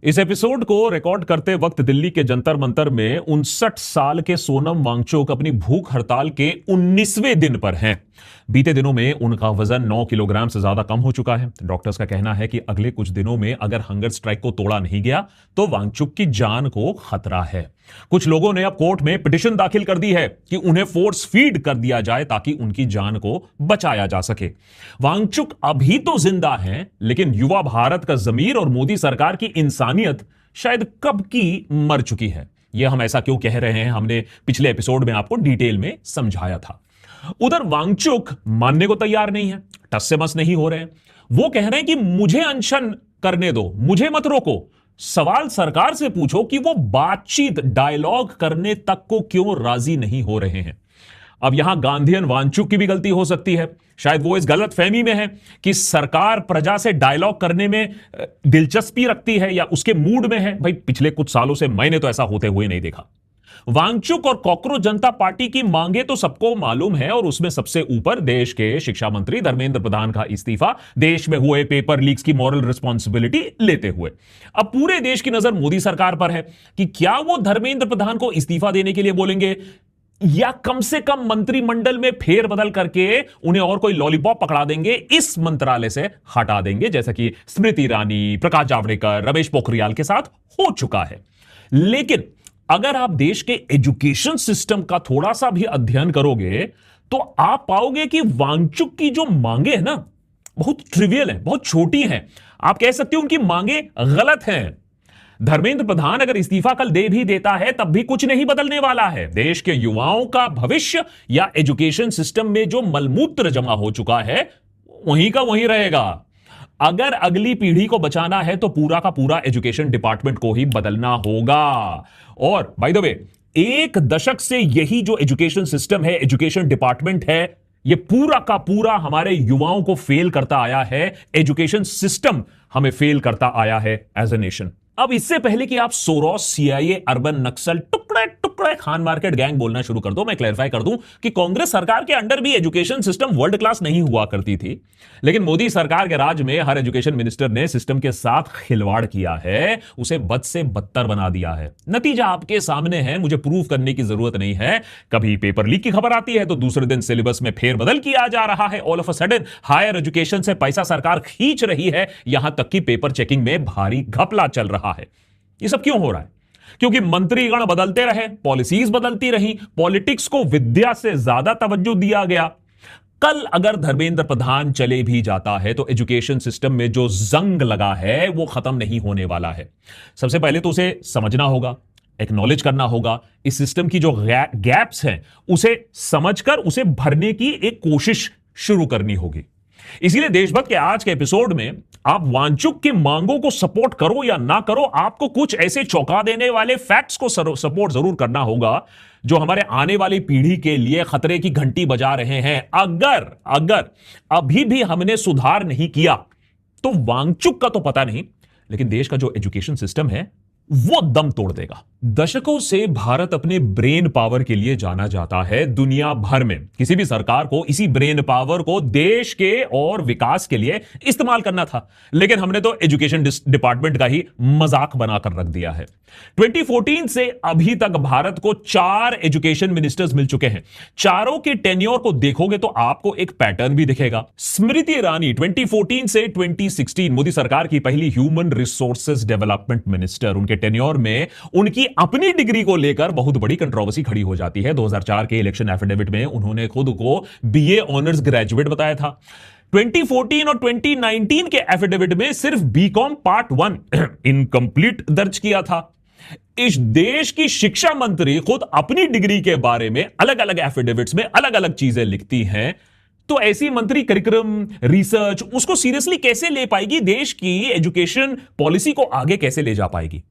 इस एपिसोड को रिकॉर्ड करते वक्त दिल्ली के जंतर मंतर में 59 साल के सोनम वांगचुक अपनी भूख हड़ताल के 19वें दिन पर हैं। बीते दिनों में उनका वजन 9 किलोग्राम से ज्यादा कम हो चुका है। डॉक्टर्स का कहना है कि अगले कुछ दिनों में अगर हंगर स्ट्राइक को तोड़ा नहीं गया तो वांगचुक की जान को खतरा है। कुछ लोगों ने अब कोर्ट में पिटीशन दाखिल कर दी है कि उन्हें फोर्स फीड कर दिया जाए ताकि उनकी जान को बचाया जा सके। वांगचुक अभी तो जिंदा हैं, लेकिन युवा भारत का जमीर और मोदी सरकार की इंसानियत शायद कब की मर चुकी है। यह हम ऐसा क्यों कह रहे हैं, हमने पिछले एपिसोड में आपको डिटेल में समझाया था। उधर वांगचुक मानने को तैयार नहीं है, टस से मस नहीं हो रहे हैं। वो कह रहे हैं कि मुझे अनशन करने दो, मुझे मत रोको। सवाल सरकार से पूछो कि वो बातचीत डायलॉग करने तक को क्यों राजी नहीं हो रहे हैं। अब यहां गांधीयन वांगचुक की भी गलती हो सकती है। शायद वो इस गलत फहमी में है कि सरकार प्रजा से डायलॉग करने में दिलचस्पी रखती है या उसके मूड में है। भाई पिछले कुछ सालों से मैंने तो ऐसा होते हुए नहीं देखा। वांगचुक और कॉकरोच जनता पार्टी की मांगे तो सबको मालूम है, और उसमें सबसे ऊपर देश के शिक्षा मंत्री धर्मेंद्र प्रधान का इस्तीफा, देश में हुए पेपर लीक्स की मॉरल रिस्पॉन्सिबिलिटी लेते हुए। अब पूरे देश की नजर मोदी सरकार पर है कि क्या वो धर्मेंद्र प्रधान को इस्तीफा देने के लिए बोलेंगे या कम से कम मंत्रिमंडल में फेरबदल करके उन्हें और कोई लॉलीपॉप पकड़ा देंगे, इस मंत्रालय से हटा देंगे, जैसा कि स्मृति ईरानी, प्रकाश जावड़ेकर, रमेश पोखरियाल के साथ हो चुका है। लेकिन अगर आप देश के एजुकेशन सिस्टम का थोड़ा सा भी अध्ययन करोगे तो आप पाओगे कि वांगचुक की जो मांगे है ना, बहुत ट्रिवियल है, बहुत छोटी हैं। आप कह सकते हो उनकी मांगे गलत हैं। धर्मेंद्र प्रधान अगर इस्तीफा कल दे भी देता है तब भी कुछ नहीं बदलने वाला है। देश के युवाओं का भविष्य या एजुकेशन सिस्टम में जो मलमूत्र जमा हो चुका है वहीं का वहीं रहेगा। अगर अगली पीढ़ी को बचाना है तो पूरा का पूरा एजुकेशन डिपार्टमेंट को ही बदलना होगा। और बाय द वे, 1 दशक से यही जो एजुकेशन सिस्टम है, एजुकेशन डिपार्टमेंट है, यह पूरा का पूरा हमारे युवाओं को फेल करता आया है। एजुकेशन सिस्टम हमें फेल करता आया है एज ए नेशन। अब इससे पहले कि आप सोरोस, सीआईए, अर्बन नक्सल, टुकड़े टुकड़े खान मार्केट गैंग बोलना शुरू कर दो, मैं क्लैरिफाई कर दूं कि कांग्रेस सरकार के अंडर भी एजुकेशन सिस्टम वर्ल्ड क्लास नहीं हुआ करती थी। लेकिन मोदी सरकार के राज में हर एजुकेशन मिनिस्टर ने सिस्टम के साथ खिलवाड़ किया है, उसे बद से बदतर बना दिया है। नतीजा आपके सामने है, मुझे प्रूव करने की जरूरत नहीं है। कभी पेपर लीक की खबर आती है तो दूसरे दिन सिलेबस में फेरबदल किया जा रहा है। All of a sudden higher education से पैसा सरकार खींच रही है, यहां तक कि पेपर चेकिंग में भारी घपला चल रहा है। ये सब क्यों हो रहा है? क्योंकि मंत्रीगण बदलते रहे, पॉलिसीज बदलती रही, पॉलिटिक्स को विद्या से ज्यादा तवज्जो दिया गया। कल अगर धर्मेंद्र प्रधान चले भी जाता है तो एजुकेशन सिस्टम में जो जंग लगा है वो खत्म नहीं होने वाला है। सबसे पहले तो उसे समझना होगा, एक्नॉलेज करना होगा। इस सिस्टम की जो गैप्स हैं उसे समझकर उसे भरने की एक कोशिश शुरू करनी होगी। इसीलिए देशभक्त के आज के एपिसोड में आप वांगचुक की मांगों को सपोर्ट करो या ना करो, आपको कुछ ऐसे चौंका देने वाले फैक्ट्स को सपोर्ट जरूर करना होगा जो हमारे आने वाली पीढ़ी के लिए खतरे की घंटी बजा रहे हैं। अगर अभी भी हमने सुधार नहीं किया तो वांगचुक का तो पता नहीं, लेकिन देश का जो एजुकेशन सिस्टम है वो दम तोड़ देगा। दशकों से भारत अपने ब्रेन पावर के लिए जाना जाता है दुनिया भर में। किसी भी सरकार को इसी ब्रेन पावर को देश के और विकास के लिए इस्तेमाल करना था, लेकिन हमने तो एजुकेशन डिपार्टमेंट का ही मजाक बनाकर रख दिया है। 2014 से अभी तक भारत को 4 एजुकेशन मिनिस्टर्स मिल चुके हैं। चारों के टेन्योर को देखोगे तो आपको एक पैटर्न भी दिखेगा। स्मृति ईरानी 2014 से 2016 मोदी सरकार की पहली ह्यूमन रिसोर्सेज डेवलपमेंट मिनिस्टर। उनके टेन्योर में उनकी अपनी डिग्री को लेकर बहुत बड़ी कंट्रोवर्सी खड़ी हो जाती है। 2004 के इलेक्शन एफिडेविट में उन्होंने खुद को बीए ऑनर्स ग्रेजुएट बताया था। 2014 और 2019 के एफिडेविट में सिर्फ बीकॉम पार्ट 1 इनकंप्लीट दर्ज किया था। इस देश की शिक्षा मंत्री खुद अपनी डिग्री के बारे में अलग अलग एफिडेविट्स में अलग अलग चीजें लिखती हैं, तो ऐसी मंत्री करिकुलम, रिसर्च उसको सीरियसली कैसे ले पाएगी? देश की एजुकेशन पॉलिसी को आगे कैसे ले जा पाएगी?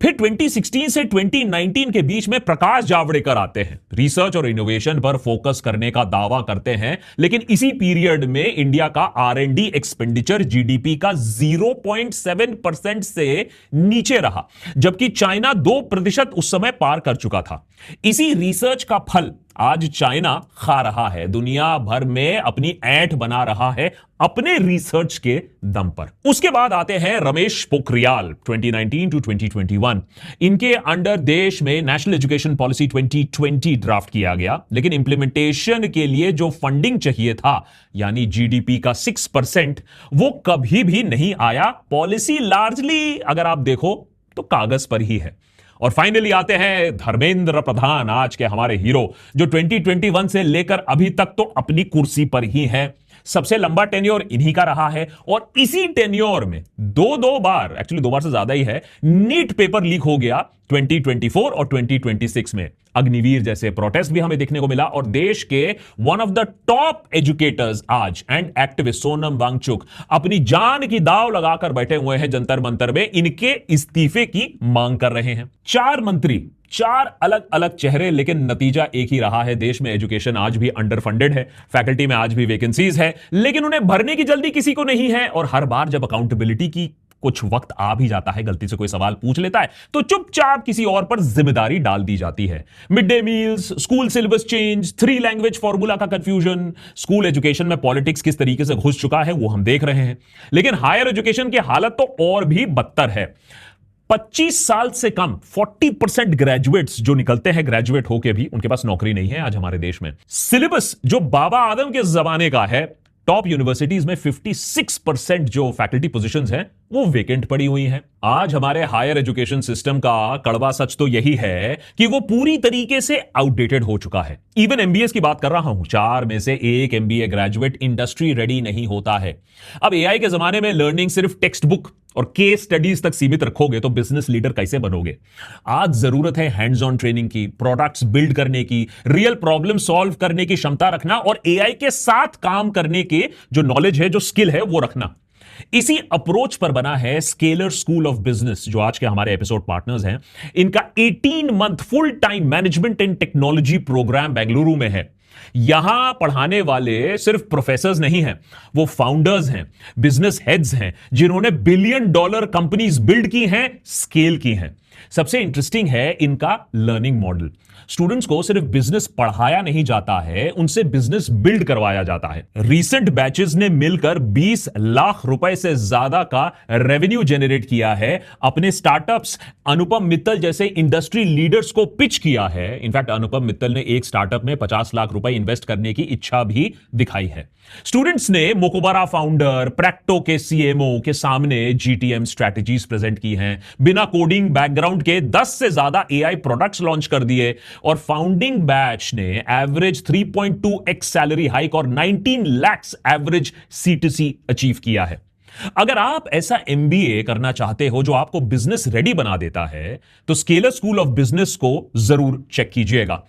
फिर 2016 से 2019 के बीच में प्रकाश जावड़ेकर आते हैं, रिसर्च और इनोवेशन पर फोकस करने का दावा करते हैं, लेकिन इसी पीरियड में इंडिया का R&D एक्सपेंडिचर जीडीपी का 0.7% से नीचे रहा, जबकि चाइना 2% उस समय पार कर चुका था। इसी रिसर्च का फल आज चाइना खा रहा है, दुनिया भर में अपनी ऐंठ बना रहा है अपने रिसर्च के दम पर। उसके बाद आते हैं रमेश पोखरियाल, 2019 टू 2021। इनके अंडर देश में नेशनल एजुकेशन पॉलिसी 2020 ड्राफ्ट किया गया, लेकिन इंप्लीमेंटेशन के लिए जो फंडिंग चाहिए था, यानी जीडीपी का 6%, वो कभी भी नहीं आया। पॉलिसी लार्जली अगर आप देखो तो कागज पर ही है। और फाइनली आते हैं धर्मेंद्र प्रधान, आज के हमारे हीरो, जो 2021 से लेकर अभी तक तो अपनी कुर्सी पर ही है। सबसे लंबा टेन्योर इन्हीं का रहा है, और इसी टेन्योर में दो बार, एक्चुअली 2 बार से ज्यादा ही है, नीट पेपर लीक हो गया 2024 और 2026 में। अग्निवीर जैसे प्रोटेस्ट भी हमें देखने को मिला, और देश के one of the top educators आज एंड एक्टिविस्ट सोनम वांगचुक अपनी जान की दाव लगाकर बैठे हुए हैं जंतर मंतर में, इनके इस्तीफे की मांग कर रहे हैं। 4 मंत्री, 4 अलग अलग चेहरे, लेकिन नतीजा एक ही रहा है। देश में एजुकेशन आज भी अंडर फंडेड है, फैकल्टी में आज भी वैकेंसीज है, लेकिन उन्हें भरने की जल्दी किसी को नहीं है। और हर बार जब अकाउंटेबिलिटी की कुछ वक्त आ भी जाता है, गलती से कोई सवाल पूछ लेता है, तो चुपचाप किसी और पर जिम्मेदारी डाल दी जाती है। Mid day meals, school syllabus change, 3 language formula का कंफ्यूजन, स्कूल एजुकेशन में पॉलिटिक्स किस तरीके से घुस चुका है वो हम देख रहे हैं। लेकिन हायर एजुकेशन की हालत तो और भी बदतर है। 25 साल से कम 40% ग्रेजुएट्स जो निकलते हैं ग्रेजुएट होके भी, उनके पास नौकरी नहीं है आज हमारे देश में। सिलेबस जो बाबा आदम के जमाने का है, टॉप यूनिवर्सिटीज में 56% जो फैकल्टी पोजीशंस हैं वो वेकेंट पड़ी हुई हैं। आज हमारे हायर एजुकेशन सिस्टम का कड़वा सच तो यही है कि वो पूरी तरीके से आउटडेटेड हो चुका है। इवन एमबीए की बात कर रहा हूं, 4 में से 1 एमबीए ग्रेजुएट इंडस्ट्री रेडी नहीं होता है। अब एआई के जमाने में लर्निंग सिर्फ टेक्स्ट बुक और केस स्टडीज तक सीमित रखोगे तो बिजनेस लीडर कैसे बनोगे? आज जरूरत है हैंड्स ऑन ट्रेनिंग की, प्रोडक्ट्स बिल्ड करने की, रियल प्रॉब्लम सॉल्व करने की क्षमता रखना, और एआई के साथ काम करने के जो नॉलेज है, जो स्किल है, वो रखना। इसी अप्रोच पर बना है स्केलर स्कूल ऑफ बिजनेस, जो आज के हमारे एपिसोड पार्टनर्स हैं। इनका 18 month full time management and technology programme Bengaluru में है। यहां पढ़ाने वाले सिर्फ प्रोफेसर्स नहीं हैं, वो फाउंडर्स हैं, बिजनेस हेड्स हैं, जिन्होंने $1 बिलियन कंपनीज बिल्ड की हैं, स्केल की हैं। सबसे इंटरेस्टिंग है इनका लर्निंग मॉडल। स्टूडेंट्स को सिर्फ बिजनेस पढ़ाया नहीं जाता है, उनसे बिजनेस बिल्ड करवाया जाता है। रीसेंट बैचेस ने मिलकर 20 लाख रुपए से ज्यादा का रेवेन्यू जनरेट किया है। अपने स्टार्टअप्स अनुपम मित्तल जैसे इंडस्ट्री लीडर्स को पिच किया है। इनफैक्ट अनुपम मित्तल ने एक स्टार्टअप में 50 लाख रुपए इन्वेस्ट करने की इच्छा भी दिखाई है। स्टूडेंट्स ने मोकोबारा फाउंडर, प्रैक्टो के सीएमओ के सामने जीटीएम स्ट्रैटेजीज प्रेजेंट की हैं। बिना कोडिंग बैकग्राउंड के 10 से ज्यादा एआई प्रोडक्ट्स लॉन्च कर दिए, और फाउंडिंग बैच ने एवरेज 3.2x सैलरी हाइक और 19 लाख एवरेज C2C अचीव किया है। अगर आप ऐसा एमबीए करना चाहते हो जो आपको बिजनेस रेडी बना देता है, तो स्केलर स्कूल ऑफ बिजनेस को जरूर चेक कीजिएगा।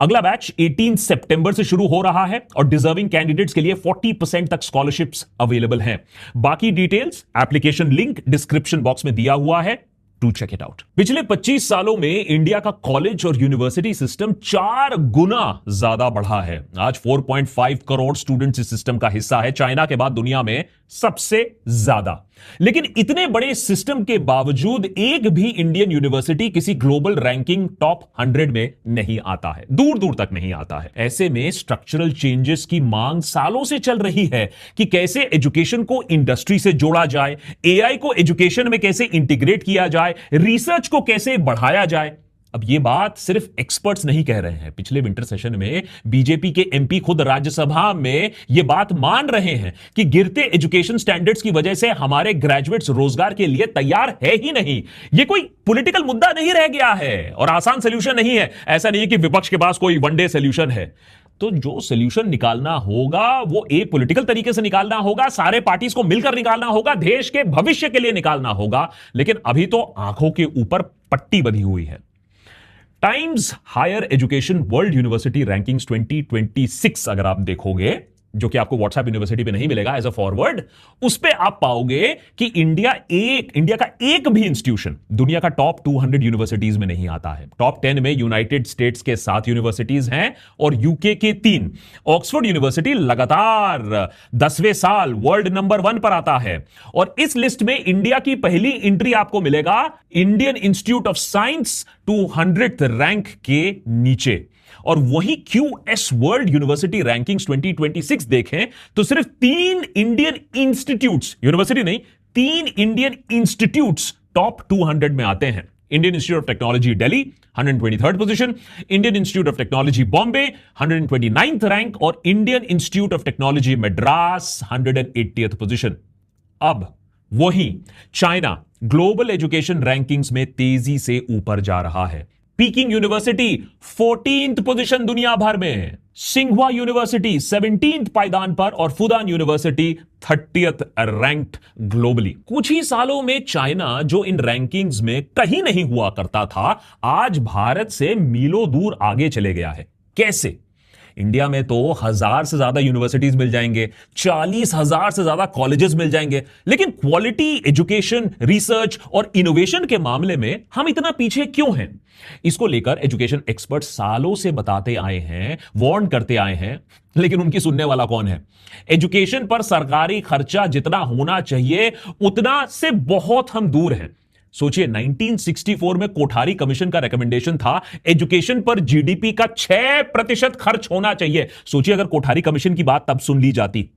अगला बैच 18 सितंबर से शुरू हो रहा है, और डिजर्विंग कैंडिडेट्स के लिए 40% तक स्कॉलरशिप्स अवेलेबल हैं। बाकी details, application link description box में दिया हुआ है, टू चेक इट आउट। पिछले 25 सालों में इंडिया का कॉलेज और यूनिवर्सिटी सिस्टम 4 गुना ज्यादा बढ़ा है। आज 4.5 करोड़ स्टूडेंट्स इस सिस्टम का हिस्सा है, चाइना के बाद दुनिया में सबसे ज्यादा। लेकिन इतने बड़े सिस्टम के बावजूद एक भी इंडियन यूनिवर्सिटी किसी ग्लोबल रैंकिंग टॉप 100 में नहीं आता है, दूर दूर तक नहीं आता है। ऐसे में स्ट्रक्चरल चेंजेस की मांग सालों से चल रही है कि कैसे एजुकेशन को इंडस्ट्री से जोड़ा जाए, एआई को एजुकेशन में कैसे इंटीग्रेट किया जाए, रिसर्च को कैसे बढ़ाया जाए। अब यह बात सिर्फ एक्सपर्ट्स नहीं कह रहे हैं। पिछले विंटर सेशन में बीजेपी के एमपी खुद राज्यसभा में यह बात मान रहे हैं कि गिरते एजुकेशन स्टैंडर्ड्स की वजह से हमारे ग्रेजुएट्स रोजगार के लिए तैयार है ही नहीं। यह कोई पॉलिटिकल मुद्दा नहीं रह गया है और आसान सोल्यूशन नहीं है। ऐसा नहीं है कि विपक्ष के पास कोई वनडे सोल्यूशन है। तो जो सोल्यूशन निकालना होगा वो एक पॉलिटिकल तरीके से निकालना होगा, सारे पार्टीज को मिलकर निकालना होगा, देश के भविष्य के लिए निकालना होगा। लेकिन अभी तो आंखों के ऊपर पट्टी बंधी हुई है। Times Higher Education World University Rankings 2026 अगर आप देखोगे, जो कि आपको व्हाट्सएप यूनिवर्सिटी पे नहीं मिलेगा एज अ फॉरवर्ड, उस पे आप पाओगे कि इंडिया का एक भी इंस्टीट्यूशन दुनिया का टॉप 200 यूनिवर्सिटीज में नहीं आता है। टॉप 10 में यूनाइटेड स्टेट्स के 7 यूनिवर्सिटीज हैं और यूके के 3। ऑक्सफोर्ड यूनिवर्सिटी लगातार 10वें साल वर्ल्ड नंबर 1 पर आता है। और इस लिस्ट में इंडिया की पहली एंट्री आपको मिलेगा Indian Institute of science 200th rank के नीचे। और वही QS वर्ल्ड यूनिवर्सिटी रैंकिंग्स 2026 देखें तो सिर्फ 3 इंडियन इंस्टीट्यूट्स, यूनिवर्सिटी नहीं, 3 इंडियन इंस्टीट्यूट्स टॉप 200 में आते हैं। Indian Institute of Technology Delhi 123rd position, Indian Institute of Technology Bombay 129th rank और Indian Institute of Technology Madras 180th position. अब वही चाइना ग्लोबल एजुकेशन रैंकिंग्स में तेजी से ऊपर जा रहा है। पीकिंग यूनिवर्सिटी 14th पोजीशन दुनिया भर में, सिंघुआ यूनिवर्सिटी 17th पायदान पर और Fudan university 30th ranked globally. कुछ ही सालों में चाइना जो इन रैंकिंग्स में कहीं नहीं हुआ करता था, आज भारत से मीलों दूर आगे चले गया है। कैसे? इंडिया में तो 1000 से ज्यादा यूनिवर्सिटीज मिल जाएंगे, 40,000 से ज्यादा कॉलेजेस मिल जाएंगे, लेकिन क्वालिटी एजुकेशन, रिसर्च और इनोवेशन के मामले में हम इतना पीछे क्यों हैं? इसको लेकर एजुकेशन एक्सपर्ट सालों से बताते आए हैं, वार्न करते आए हैं, लेकिन उनकी सुनने वाला कौन है? एजुकेशन पर सरकारी खर्चा जितना होना चाहिए उतना से बहुत हम दूर हैं। सोचिए, 1964 में कोठारी कमीशन का रिकमेंडेशन था एजुकेशन पर जीडीपी का 6% खर्च होना चाहिए। सोचिए अगर कोठारी कमीशन की बात तब सुन ली जाती।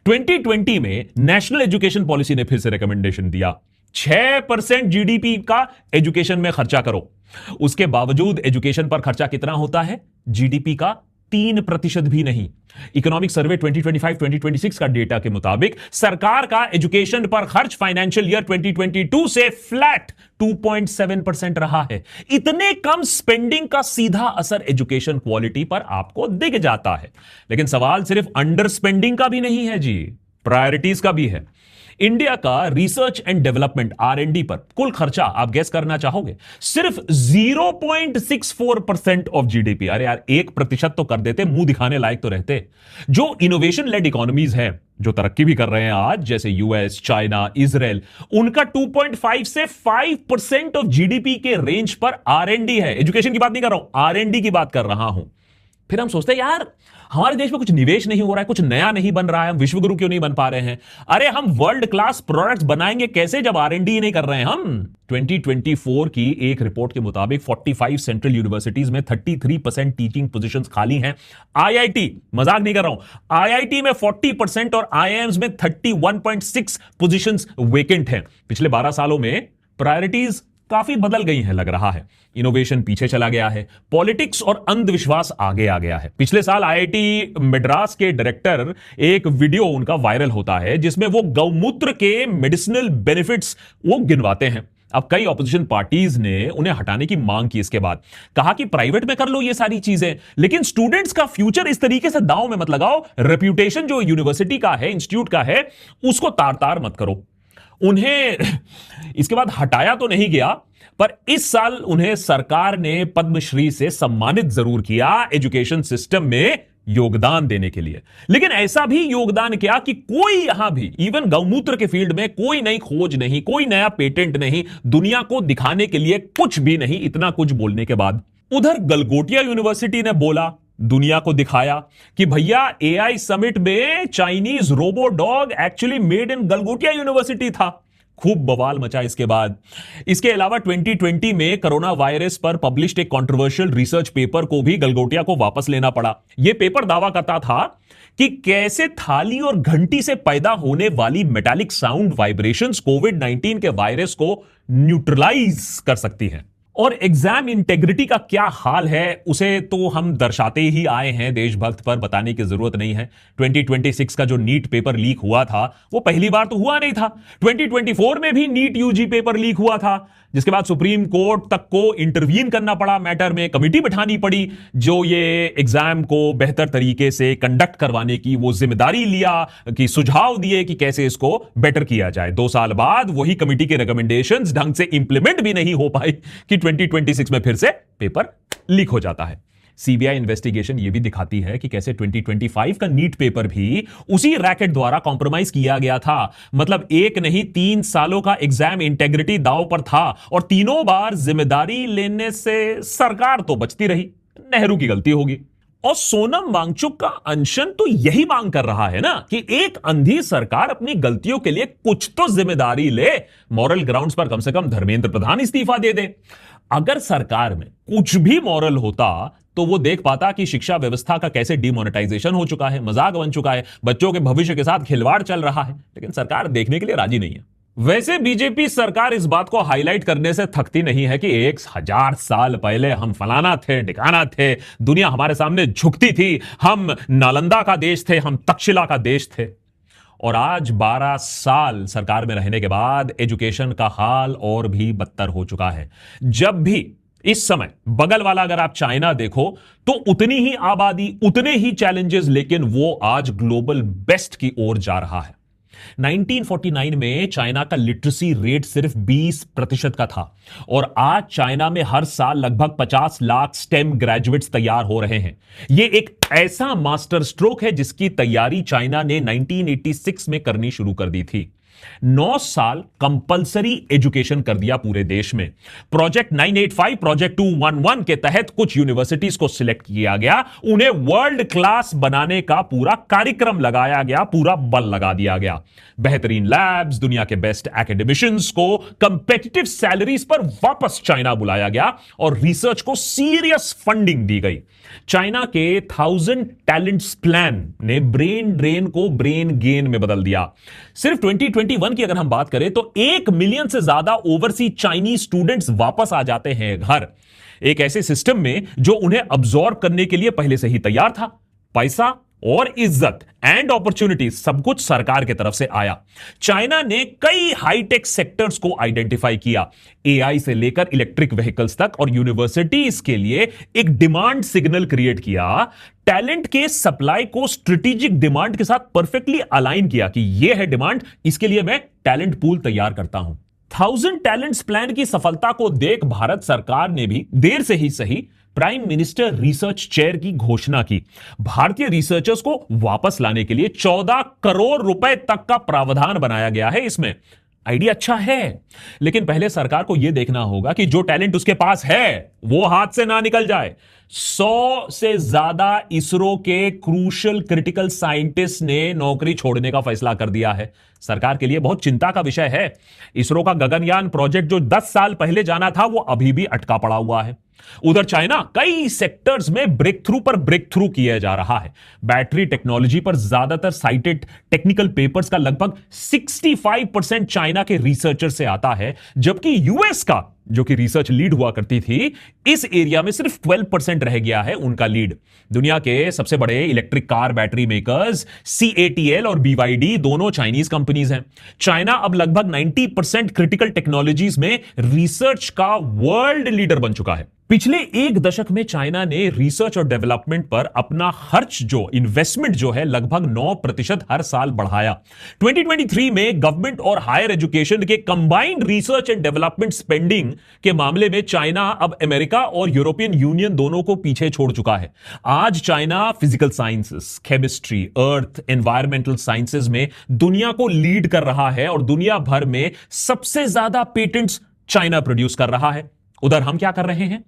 2020 में नेशनल एजुकेशन पॉलिसी ने फिर से रिकमेंडेशन दिया 6% जीडीपी का एजुकेशन में खर्चा करो। उसके बावजूद एजुकेशन पर खर्चा कितना होता है? जीडीपी का 3% भी नहीं। इकोनॉमिक सर्वे 2025-2026 का डेटा के मुताबिक सरकार का एजुकेशन पर खर्च फाइनेंशियल ईयर 2022 से फ्लैट 2.7% रहा है। इतने कम स्पेंडिंग का सीधा असर एजुकेशन क्वालिटी पर आपको दिख जाता है। लेकिन सवाल सिर्फ अंडर स्पेंडिंग का भी नहीं है जी, प्रायोरिटीज का भी है। इंडिया का रिसर्च एंड डेवलपमेंट R&D पर कुल खर्चा आप गेस करना चाहोगे? सिर्फ 0.64% ऑफ जीडीपी। अरे यार 1% तो कर देते, मुंह दिखाने लायक तो रहते। जो इनोवेशन लेड इकोनॉमीज हैं, जो तरक्की भी कर रहे हैं आज, जैसे यूएस, चाइना, इजराइल, उनका 2.5 से 5% ऑफ जीडीपी के रेंज पर R&D है। एजुकेशन की बात नहीं कर रहा हूं, R&D की बात कर रहा हूं। फिर हम सोचते हैं यार हमारे देश में कुछ निवेश नहीं हो रहा है, कुछ नया नहीं बन रहा है, हम विश्वगुरु क्यों नहीं बन पा रहे हैं? अरे हम वर्ल्ड क्लास प्रोडक्ट्स बनाएंगे कैसे जब R&D नहीं कर रहे हैं हम? 2024 की एक रिपोर्ट के मुताबिक 45 सेंट्रल यूनिवर्सिटीज में 33% टीचिंग पोजीशंस खाली हैं। IIT, मजाक नहीं कर रहा हूं, IIT में 40% और IIMs में 31.6 पोजीशंस वेकेंट हैं। पिछले 12 सालों में प्रायोरिटीज काफी बदल गई हैं लग रहा है। इनोवेशन पीछे चला गया है, पॉलिटिक्स और अंधविश्वास आगे आ गया है। पिछले साल IIT मद्रास के डायरेक्टर, एक वीडियो उनका वायरल होता है जिसमें वो गौमूत्र के मेडिसिनल बेनिफिट्स वो गिनवाते हैं। अब कई ऑपोजिशन पार्टीज ने उन्हें हटाने की मांग की। इसके बाद कहा कि प्राइवेट में कर लो ये सारी चीजें, लेकिन स्टूडेंट्स का फ्यूचर इस तरीके से दांव में मत लगाओ। रेप्यूटेशन जो यूनिवर्सिटी का है, इंस्टीट्यूट का है, उसको तार तार मत करो। उन्हें इसके बाद हटाया तो नहीं गया, पर इस साल उन्हें सरकार ने पद्मश्री से सम्मानित जरूर किया एजुकेशन सिस्टम में योगदान देने के लिए। लेकिन ऐसा भी योगदान किया कि कोई यहां भी, इवन गौमूत्र के फील्ड में कोई नई खोज नहीं, कोई नया पेटेंट नहीं, दुनिया को दिखाने के लिए कुछ भी नहीं। इतना कुछ बोलने के बाद उधर गलगोटिया यूनिवर्सिटी ने बोला, दुनिया को दिखाया कि भैया AI समिट में Chinese robo dog actually made in Galgotia University था। खूब बवाल मचा इसके बाद। इसके अलावा 2020 में कोरोना वायरस पर पब्लिश्ड एक कंट्रोवर्शियल रिसर्च पेपर को भी गलगोटिया को वापस लेना पड़ा। यह पेपर दावा करता था कि कैसे थाली और घंटी से पैदा होने वाली मेटालिक साउंड वाइब्रेशंस कोविड-19 के वायरस को न्यूट्रलाइज कर सकती हैं। और एग्जाम इंटेग्रिटी का क्या हाल है उसे तो हम दर्शाते ही आए हैं, देशभक्त पर बताने की जरूरत नहीं है। 2026 का जो नीट पेपर लीक हुआ था वो पहली बार तो हुआ नहीं था। 2024 में भी नीट यूजी पेपर लीक हुआ था, जिसके बाद सुप्रीम कोर्ट तक को इंटरवीन करना पड़ा मैटर में, कमिटी बिठानी पड़ी जो ये एग्जाम को बेहतर तरीके से कंडक्ट करवाने की वो जिम्मेदारी लिया, कि सुझाव दिए कि कैसे इसको बेटर किया जाए। 2 साल बाद वही कमिटी के रिकमेंडेशंस ढंग से इंप्लीमेंट भी नहीं हो पाई कि 2026 में फिर से पेपर लीक हो जाता है। सीबीआई इन्वेस्टिगेशन यह भी दिखाती है कि कैसे 2025 का नीट पेपर भी उसी रैकेट द्वारा कॉम्प्रोमाइज किया गया था। मतलब एक नहीं 3 सालों का एग्जाम इंटेग्रिटी दांव पर था और तीनों बार जिम्मेदारी लेने से सरकार तो बचती रही। नेहरू की गलती होगी। और सोनम वांगचुक का अनशन तो यही मांग कर रहा है ना कि एक अंधी सरकार अपनी गलतियों के लिए कुछ तो जिम्मेदारी ले। मॉरल ग्राउंड्स पर कम से कम धर्मेंद्र प्रधान इस्तीफा दे दे। अगर सरकार में कुछ भी मॉरल होता तो वो देख पाता कि शिक्षा व्यवस्था का कैसे डिमोनेटाइजेशन हो चुका है, मजाक बन चुका है, बच्चों के भविष्य के साथ खिलवाड़ चल रहा है। लेकिन सरकार देखने के लिए राजी नहीं है। वैसे बीजेपी सरकार इस बात को हाईलाइट करने से थकती नहीं है कि 1000 साल पहले हम फलाना थे, ठिकाना थे, दुनिया हमारे सामने झुकती थी, हम नालंदा का देश थे, हम तक्षशिला का देश थे। और आज 12 साल सरकार में रहने के बाद एजुकेशन का हाल और भी बदतर हो चुका है। जब भी इस समय बगल वाला अगर आप चाइना देखो तो उतनी ही आबादी, उतने ही चैलेंजेस, लेकिन वो आज ग्लोबल बेस्ट की ओर जा रहा है। 1949 में चाइना का लिटरेसी रेट सिर्फ 20% का था और आज चाइना में हर साल लगभग 50 लाख स्टेम ग्रेजुएट्स तैयार हो रहे हैं। यह एक ऐसा मास्टर स्ट्रोक है जिसकी तैयारी चाइना ने 1986 में करनी शुरू कर दी थी। 9 साल कंपलसरी एजुकेशन कर दिया पूरे देश में। प्रोजेक्ट 985, प्रोजेक्ट 211 के तहत कुछ यूनिवर्सिटीज को सिलेक्ट किया गया, उन्हें वर्ल्ड क्लास बनाने का पूरा कार्यक्रम लगाया गया, पूरा बल लगा दिया गया। बेहतरीन लैब्स, दुनिया के बेस्ट एकेडमिशियंस को कंपेटिटिव सैलरीज पर वापस चाइना बुलाया गया और रिसर्च को सीरियस फंडिंग दी गई। चाइना के 1000 टैलेंट्स प्लान ने ब्रेन ड्रेन को ब्रेन गेन में बदल दिया। सिर्फ 2021 की अगर हम बात करें तो 1 मिलियन से ज्यादा ओवरसीज चाइनीज स्टूडेंट्स वापस आ जाते हैं घर, एक ऐसे सिस्टम में जो उन्हें अब्सॉर्ब करने के लिए पहले से ही तैयार था। पैसा और इज्जत एंड अपॉर्चुनिटी सब कुछ सरकार की तरफ से आया। चाइना ने कई हाईटेक सेक्टर्स को आइडेंटिफाई किया, एआई से लेकर इलेक्ट्रिक व्हीकल्स तक, और यूनिवर्सिटीज के लिए एक डिमांड सिग्नल क्रिएट किया। टैलेंट के सप्लाई को स्ट्रेटेजिक डिमांड के साथ परफेक्टली अलाइन किया कि यह है डिमांड, इसके लिए मैं टैलेंट पूल तैयार करता हूं। 1000 टैलेंट्स प्लान की सफलता को देख भारत सरकार ने भी देर से ही सही प्राइम मिनिस्टर रिसर्च चेयर की घोषणा की। भारतीय रिसर्चर्स को वापस लाने के लिए 14 करोड़ रुपए तक का प्रावधान बनाया गया है। इसमें आइडिया अच्छा है, लेकिन पहले सरकार को यह देखना होगा कि जो टैलेंट उसके पास है वो हाथ से ना निकल जाए। 100 से ज्यादा इसरो के क्रूशल क्रिटिकल साइंटिस्ट ने नौकरी छोड़ने का फैसला कर दिया है। सरकार के लिए बहुत चिंता का विषय है। इसरो का गगनयान प्रोजेक्ट जो 10 साल पहले जाना था वो अभी भी अटका पड़ा हुआ है। उधर चाइना कई सेक्टर्स में ब्रेक थ्रू पर ब्रेक थ्रू किया जा रहा है। बैटरी टेक्नोलॉजी पर ज्यादातर साइटेड टेक्निकल पेपर्स का लगभग 65% चाइना के रिसर्चर से आता है, जबकि यूएस का जो कि रिसर्च लीड हुआ करती थी, इस एरिया में सिर्फ 12% रह गया है उनका लीड। दुनिया के सबसे बड़े electric car battery makers CATL और BYD दोनों चाइनीज कंपनीज हैं। चाइना अब लगभग 90% क्रिटिकल टेक्नोलॉजीज में रिसर्च का वर्ल्ड लीडर बन चुका है। पिछले एक दशक में चाइना ने रिसर्च और डेवलपमेंट पर अपना खर्च जो इन्वेस्टमेंट जो है लगभग 9% हर साल बढ़ाया। 2023 में गवर्नमेंट और हायर एजुकेशन के combined research and development spending के मामले में चाइना अब अमेरिका और यूरोपियन यूनियन दोनों को पीछे छोड़ चुका है। आज चाइना फिजिकल साइंसेस, केमिस्ट्री, अर्थ, एनवायरमेंटल साइंसेस में दुनिया को लीड कर रहा है और दुनिया भर में सबसे ज्यादा पेटेंट्स चाइना प्रोड्यूस कर रहा है। उधर हम क्या कर रहे हैं?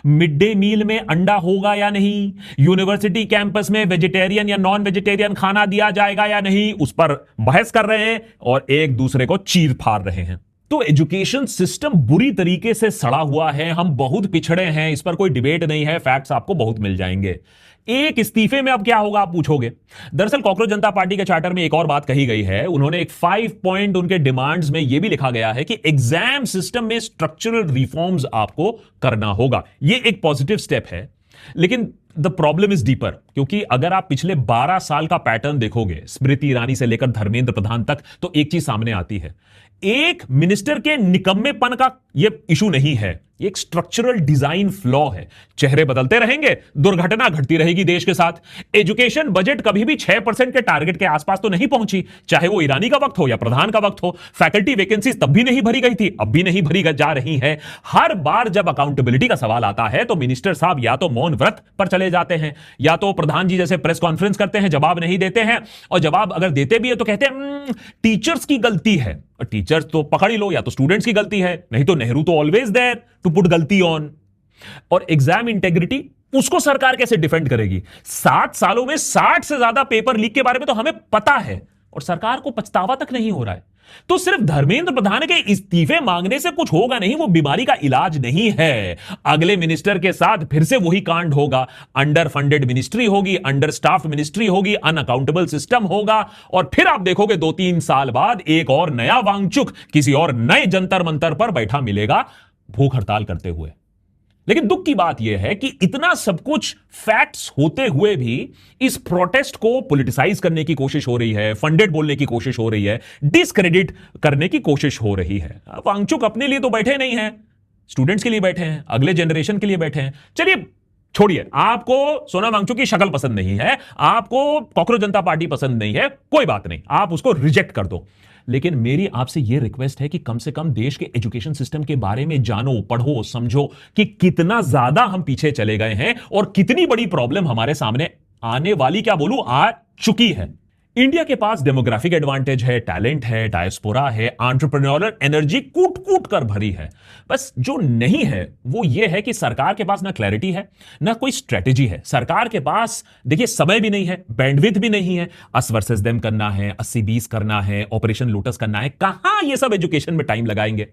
मिड डे मील में अंडा होगा या नहीं, यूनिवर्सिटी कैंपस में वेजिटेरियन या नॉन वेजिटेरियन खाना दिया जाएगा या नहीं, उस पर बहस कर रहे हैं और एक दूसरे को चीर फाड़ रहे हैं। तो एजुकेशन सिस्टम बुरी तरीके से सड़ा हुआ है, हम बहुत पिछड़े हैं, इस पर कोई डिबेट नहीं है, फैक्ट्स आपको बहुत मिल जाएंगे। एक इस्तीफे में अब क्या होगा आप पूछोगे। दरअसल कॉकरोच जनता पार्टी के चार्टर में एक और बात कही गई है। उन्होंने एक 5 पॉइंट उनके डिमांड्स में यह भी लिखा गया है कि एग्जाम सिस्टम में स्ट्रक्चरल रिफॉर्म्स आपको करना होगा। यह एक पॉजिटिव स्टेप है, लेकिन द प्रॉब्लम इज डीपर, क्योंकि अगर आप पिछले 12 साल का पैटर्न देखोगे, स्मृति ईरानी से लेकर धर्मेंद्र प्रधान तक, तो एक चीज सामने आती है। एक मिनिस्टर के निकम्मेपन का यह इशू नहीं है, एक स्ट्रक्चरल डिजाइन फ्लॉ है। चेहरे बदलते रहेंगे, दुर्घटना घटती रहेगी देश के साथ। एजुकेशन बजट कभी भी 6% के टारगेट के आसपास तो नहीं पहुंची, चाहे वो ईरानी का वक्त हो या प्रधान का वक्त हो। फैकल्टी वैकेंसीज तब भी नहीं भरी गई थी, अब भी नहीं भरी जा रही है। हर बार जब अकाउंटेबिलिटी का सवाल आता है तो मिनिस्टर साहब या तो मौन व्रत पर चले जाते हैं, या तो प्रधान जी जैसे प्रेस कॉन्फ्रेंस करते हैं, जवाब नहीं देते हैं, और जवाब अगर देते भी है तो कहते हैं टीचर्स की गलती है। टीचर्स तो पकड़ ही लो, या तो स्टूडेंट्स की गलती है, नहीं तो नेहरू तो ऑलवेज देयर टू पुट गलती ऑन। और एग्जाम इंटेग्रिटी, उसको सरकार कैसे डिफेंड करेगी? 7 सालों में 60 से ज्यादा पेपर लीक के बारे में तो हमें पता है और सरकार को पछतावा तक नहीं हो रहा है। तो सिर्फ धर्मेंद्र प्रधान के इस्तीफे मांगने से कुछ होगा नहीं, वो बीमारी का इलाज नहीं है। अगले मिनिस्टर के साथ फिर से वही कांड होगा, अंडर फंडेड मिनिस्ट्री होगी, अंडर स्टाफ्ड मिनिस्ट्री होगी, अनअकाउंटेबल सिस्टम होगा, और फिर आप देखोगे 2-3 साल बाद एक और नया वांगचुक किसी और नए जंतर मंतर पर बैठा मिलेगा भूख हड़ताल करते हुए। लेकिन दुख की बात यह है कि इतना सब कुछ फैक्ट्स होते हुए भी इस प्रोटेस्ट को पॉलिटिसाइज करने की कोशिश हो रही है, फंडेड बोलने की कोशिश हो रही है, डिस्क्रेडिट करने की कोशिश हो रही है। वांगचुक अपने लिए तो बैठे नहीं हैं, स्टूडेंट्स के लिए बैठे हैं, अगले जनरेशन के लिए बैठे हैं। चलिए छोड़िए, आपको सोनम वांगचुक की शक्ल पसंद नहीं है, आपको कॉकरोच जनता पार्टी पसंद नहीं है, कोई बात नहीं, आप उसको रिजेक्ट कर दो। लेकिन मेरी आपसे यह रिक्वेस्ट है कि कम से कम देश के एजुकेशन सिस्टम के बारे में जानो, पढ़ो, समझो कि कितना ज्यादा हम पीछे चले गए हैं और कितनी बड़ी प्रॉब्लम हमारे सामने आने वाली, क्या बोलूं, आ चुकी है। इंडिया के पास डेमोग्राफिक एडवांटेज है, टैलेंट है, डायस्पोरा है, एंटरप्रेन्योरल एनर्जी कूट कूट कर भरी है। बस जो नहीं है वो ये है कि सरकार के पास ना क्लैरिटी है, ना कोई स्ट्रेटेजी है। सरकार के पास देखिए समय भी नहीं है, बैंडविड्थ भी नहीं है, अस वर्सेस देम करना है, 80-20 करना है, ऑपरेशन लोटस करना है, कहां ये सब एजुकेशन में टाइम लगाएंगे।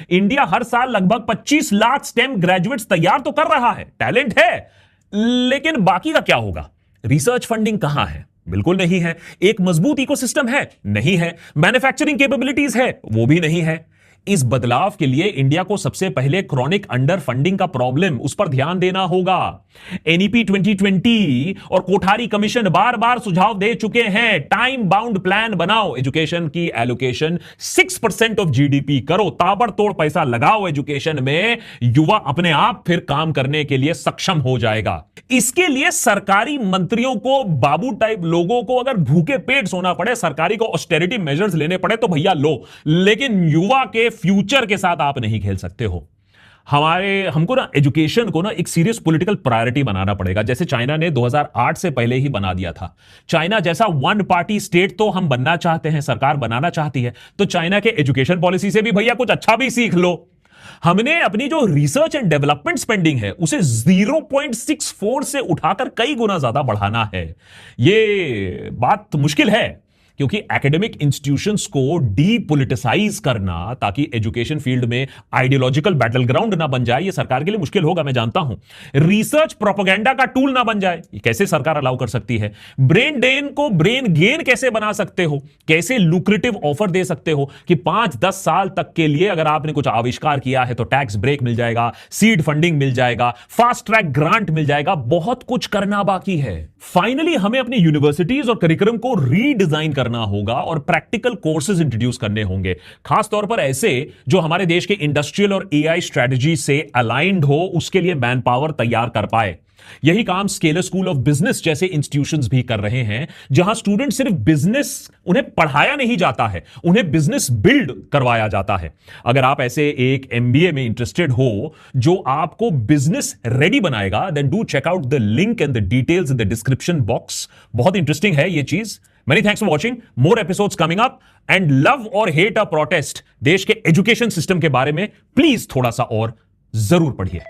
इंडिया हर साल लगभग 25 लाख स्टेम ग्रेजुएट्स तैयार तो कर रहा है, टैलेंट है, लेकिन बाकी का क्या होगा। रिसर्च फंडिंग कहां है? बिल्कुल नहीं है। एक मजबूत इकोसिस्टम है? नहीं है। मैन्युफैक्चरिंग कैपेबिलिटीज है? वो भी नहीं है। इस बदलाव के लिए इंडिया को सबसे पहले क्रॉनिक अंडर फंडिंग का प्रॉब्लम, उस पर ध्यान देना होगा। एनईपी 2020 और कोठारी कमीशन बार बार सुझाव दे चुके हैं, टाइम बाउंड प्लान बनाओ, एजुकेशन की एलोकेशन 6% ऑफ जीडीपी करो, ताबड़तोड़ पैसा लगाओ एजुकेशन में, युवा अपने आप फिर काम करने के लिए सक्षम हो जाएगा। इसके लिए सरकारी मंत्रियों को, बाबू टाइप लोगों को अगर भूखे पेट सोना पड़े, सरकारी को ऑस्टेरिटी मेजर्स लेने पड़े तो भैया लो, लेकिन युवा के फ्यूचर के साथ आप नहीं खेल सकते हो। हमको ना एजुकेशन को ना एक सीरियस पॉलिटिकल प्रायोरिटी बनाना पड़ेगा, जैसे चाइना ने 2008 से पहले ही बना दिया था। चाइना जैसा वन पार्टी स्टेट तो हम बनना चाहते हैं, सरकार बनाना चाहती है, तो चाइना के एजुकेशन पॉलिसी से भी भैया कुछ अच्छा भी सीख लो। हमने अपनी जो रिसर्च एंड डेवलपमेंट स्पेंडिंग है उसे 0.64 से उठाकर कई गुना ज्यादा बढ़ाना है। यह बात मुश्किल है क्योंकि एकेडमिक इंस्टीट्यूशंस को डीपोलिटिसाइज करना, ताकि एजुकेशन फील्ड में आइडियोलॉजिकल बैटल ग्राउंड ना बन जाए, ये सरकार के लिए मुश्किल होगा, मैं जानता हूं। रिसर्च प्रोपेगेंडा का टूल ना बन जाए, ये कैसे सरकार अलाउ कर सकती है। ब्रेन ड्रेन को ब्रेन गेन कैसे बना सकते हो, कैसे लुक्रेटिव ऑफर दे सकते हो कि 5-10 साल तक के लिए अगर आपने कुछ आविष्कार किया है तो टैक्स ब्रेक मिल जाएगा, सीड फंडिंग मिल जाएगा, फास्ट ट्रैक ग्रांट मिल जाएगा। बहुत कुछ करना बाकी है। फाइनली हमें अपनी यूनिवर्सिटीज और करिकुलम को रीडिजाइन करना होगा और प्रैक्टिकल कोर्सेज इंट्रोड्यूस करने होंगे, खास तौर पर ऐसे जो हमारे देश के इंडस्ट्रियल और एआई स्ट्रेटजी से अलाइंड हो, उसके लिए मैन पावर तैयार कर पाए। यही काम स्केलर स्कूल ऑफ बिजनेस जैसे इंस्टीट्यूशंस भी कर रहे हैं, जहां स्टूडेंट सिर्फ बिजनेस उन्हें पढ़ाया नहीं जाता है, उन्हें बिजनेस बिल्ड करवाया जाता है। अगर आप ऐसे एक एमबीए में इंटरेस्टेड हो जो आपको बिजनेस रेडी बनाएगा, then do check out the link and the details in the description box. बहुत इंटरेस्टिंग है ये चीज। Many thanks for watching. More episodes coming up. And love or hate a protest, देश के एजुकेशन सिस्टम के बारे में प्लीज थोड़ा सा और जरूर पढ़िए।